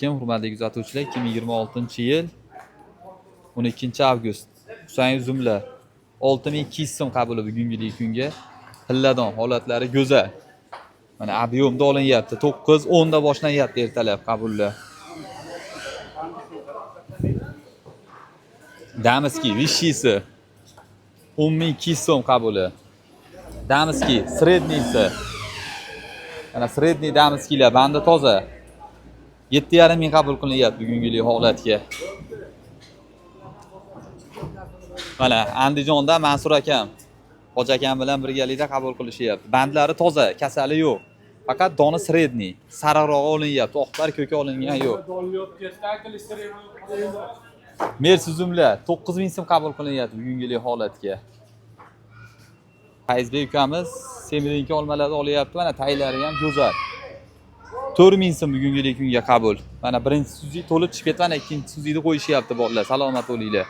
Hurmatli kuzatuvchilar, 2026-yil 12-avgust Husayn Uzumlar 6200 so'm qabuli bugungi kunga. Hilladon holatlari go'zal. Mana ob'yomda olinyapti. 9-10 da boshlanyapti ertalab qabullar. Damiski vishisi 10200 so'm qabuli. Damiski sredniysi. Mana sredniy damiskilar bandi toza. 7,5 ming qabul qilinyapti bugungi holatga. Mana Andijonda Mansur akam, Hoji akam bilan birgalikda qabul qilishyapti. Bandlari toza, kasali yo'q. Faqat doni sredniy, sariqroq olinyapti, oqlar ko'ka olingan yo'q. Mersuzumlar 9000 so'm qabul qilinyapti bugungi holatga. Fayzbek ukamiz Semirinki olmalarni olyapti. Mana taylari ham go'zal. 4000 so'm bugungi kunga qabul. Mana birinchi suzi to'lib chiqib ketgan, ikkinchi suzini qo'yishyapti bolalar. Salomat bo'linglar.